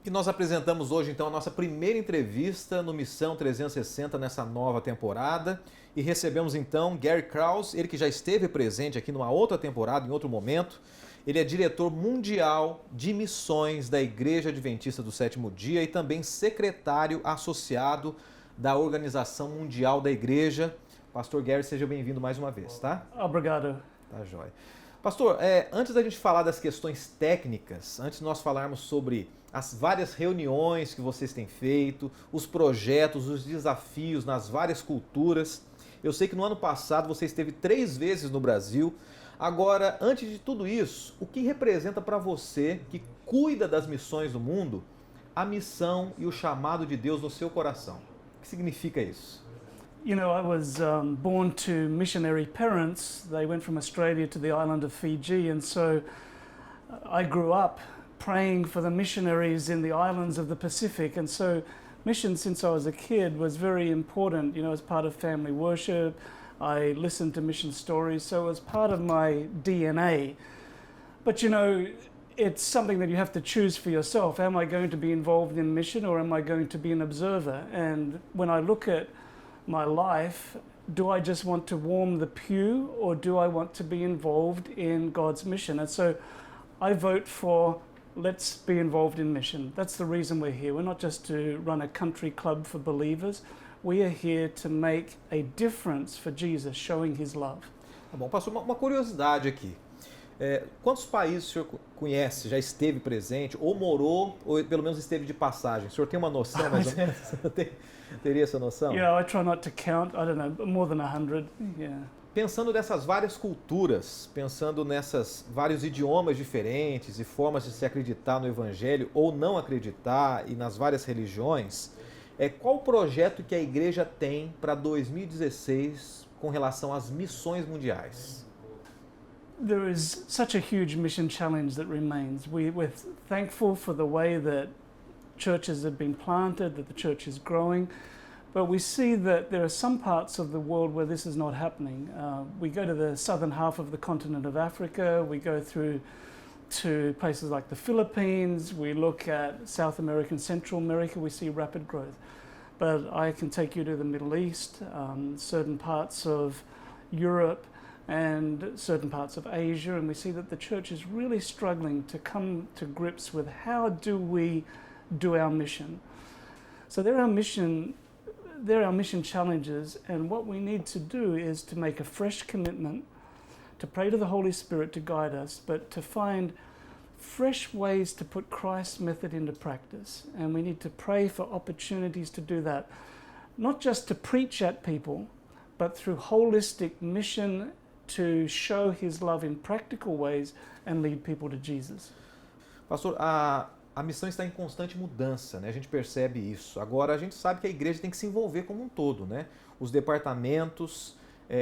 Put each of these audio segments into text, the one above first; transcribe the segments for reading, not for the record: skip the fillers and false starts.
E nós apresentamos hoje, então, a nossa primeira entrevista no Missão 360 nessa nova temporada. E recebemos, então, Gary Krause, ele que já esteve presente aqui numa outra temporada, em outro momento. Ele é diretor mundial de missões da Igreja Adventista do Sétimo Dia e também secretário associado da Organização Mundial da Igreja. Pastor Gary, seja bem-vindo mais uma vez, tá? Obrigado. Tá jóia. Pastor, antes da gente falar das questões técnicas, antes de nós falarmos sobre as várias reuniões que vocês têm feito, os projetos, os desafios nas várias culturas, eu sei que no ano passado você esteve 3 vezes no Brasil. Agora, antes de tudo isso, o que representa para você, que cuida das missões do mundo, a missão e o chamado de Deus no seu coração? O que significa isso? You know, I was born to missionary parents. They went from Australia to the island of Fiji, and so I grew up praying for the missionaries in the islands of the Pacific. And so mission since I was a kid was very important, you know, as part of family worship. I listened to mission stories, so it was part of my DNA. But you know, it's something that you have to choose for yourself. Am I going to be involved in mission, or am I going to be an observer? And when I look at my life, do I just want to warm the pew, or do I want to be involved in God's mission? And so I vote for let's be involved in mission. That's the reason we're here. We're not just to run a country club for believers. We are here to make a difference for Jesus, showing his love. Tá bom, pastor, uma curiosidade aqui. Quantos países o senhor conhece, já esteve presente, ou morou, ou pelo menos esteve de passagem? O senhor tem uma noção, mais ou menos? Teria essa noção? Yeah, I try not to count. I don't know, more than 100. Yeah. Pensando nessas várias culturas, pensando nessas vários idiomas diferentes e formas de se acreditar no Evangelho ou não acreditar, e nas várias religiões, qual o projeto que a igreja tem para 2016 com relação às missões mundiais? There is such a huge mission challenge that remains. We're thankful for the way that churches have been planted, that the church is growing, but we see that there are some parts of the world where this is not happening. We go to the southern half of the continent of Africa, we go through to places like the Philippines, we look at South America and Central America, we see rapid growth. But I can take you to the Middle East, certain parts of Europe, and certain parts of Asia, and we see that the church is really struggling to come to grips with how do we do our mission. So they're our mission challenges, and what we need to do is to make a fresh commitment, to pray to the Holy Spirit to guide us, but to find fresh ways to put Christ's method into practice. And we need to pray for opportunities to do that, not just to preach at people, but through holistic mission to show his love in practical ways and lead people to Jesus. Pastor, a missão está em constante mudança, né? A gente percebe isso. Agora, a gente sabe que a igreja tem que se envolver como um todo, né? Os departamentos,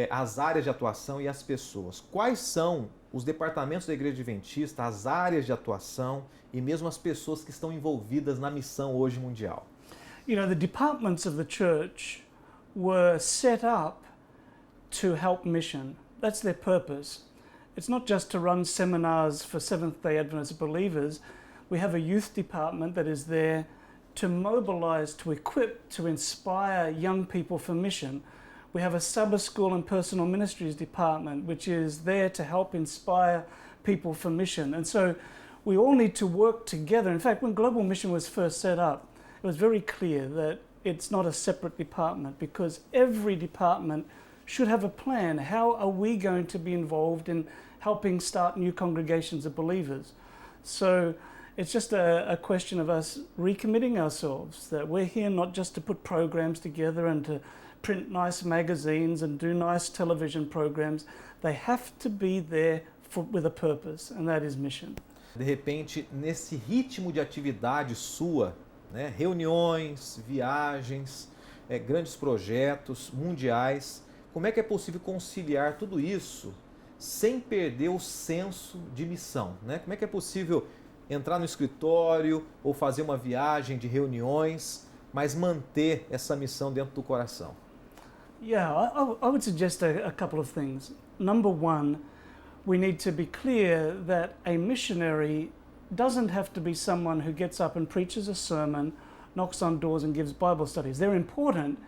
as áreas de atuação e as pessoas. Quais são os departamentos da Igreja Adventista, as áreas de atuação e mesmo as pessoas que estão envolvidas na missão hoje mundial? You know, the departments of the church were set up to help mission. That's their purpose. It's not just to run seminars for Seventh-day Adventist believers. We have a youth department that is there to mobilize, to equip, to inspire young people for mission. We have a Sabbath school and personal ministries department, which is there to help inspire people for mission. And so we all need to work together. In fact, when Global Mission was first set up, it was very clear that it's not a separate department, because every department should have a plan. How are we going to be involved in helping start new congregations of believers? So it's just a question of us recommitting ourselves, that we're here not just to put programs together and to print nice magazines and do nice television programs. They have to be there with a purpose, and that is mission. De repente, nesse ritmo de atividade sua, né, reuniões, viagens, grandes projetos mundiais, como é que é possível conciliar tudo isso sem perder o senso de missão, né? Como é que é possível entrar no escritório ou fazer uma viagem de reuniões, mas manter essa missão dentro do coração? Yeah, I would suggest a couple of things. Number one, we need to be clear that a missionary doesn't have to be someone who gets up and preaches a sermon, knocks on doors and gives Bible studies. They're important,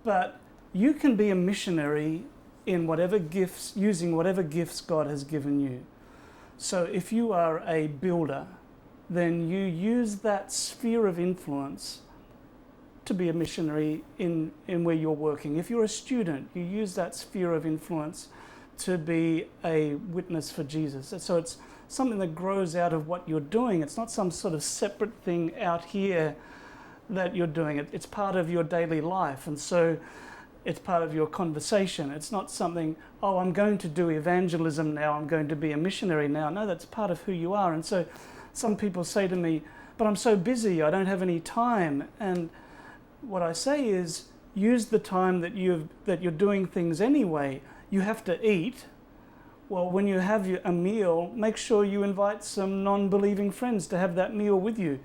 but you can be a missionary in whatever gifts, using whatever gifts God has given you. So if you are a builder, then you use that sphere of influence to be a missionary in where you're working. If you're a student, you use that sphere of influence to be a witness for Jesus. So it's something that grows out of what you're doing. It's not some sort of separate thing out here that you're doing. It's part of your daily life, and so it's part of your conversation. It's not something, oh, I'm going to do evangelism now, I'm going to be a missionary now. No, that's part of who you are. And so some people say to me, but I'm so busy, I don't have any time. And what I say is, use the time that you're doing things anyway. You have to eat. Well, when you have a meal, make sure you invite some non-believing friends to have that meal with you.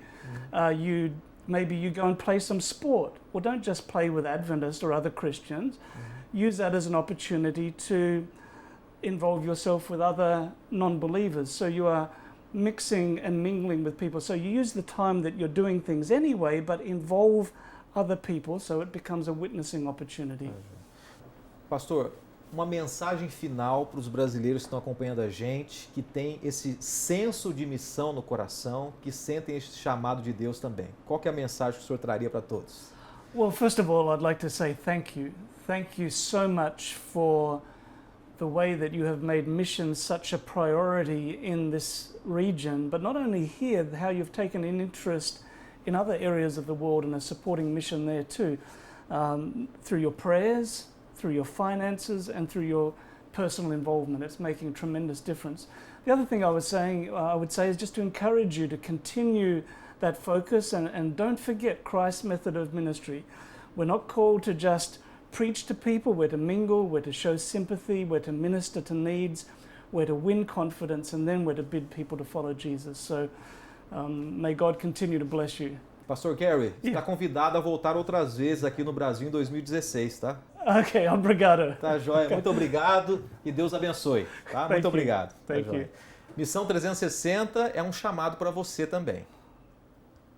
Mm-hmm. Maybe you go and play some sport. Well, don't just play with Adventists or other Christians. Mm-hmm. Use that as an opportunity to involve yourself with other non-believers. So you are mixing and mingling with people. So you use the time that you're doing things anyway, but involve other people so it becomes a witnessing opportunity. Pastor, uma mensagem final para os brasileiros que estão acompanhando a gente, que tem esse senso de missão no coração, que sentem esse chamado de Deus também. Qual que é a mensagem que o senhor traria para todos? Well, first of all, I'd like to say thank you. Thank you so much for the way that you have made mission such a priority in this region, but not only here, how you've taken an interest in other areas of the world and are supporting mission there too, through your prayers, through your finances, and through your personal involvement. It's making a tremendous difference. The other thing I would say is just to encourage you to continue that focus and don't forget Christ's method of ministry. We're not called to just preach to people, we're to mingle, we're to show sympathy, we're to minister to needs, we're to win confidence, and then we're to bid people to follow Jesus. So may God continue to bless you. Pastor Gary, está convidado a voltar outras vezes aqui no Brasil em 2016, tá? Ok, obrigado. Tá, joia. Muito obrigado e Deus abençoe. Tá? Muito obrigado. Thank you. Missão 360 é um chamado para você também.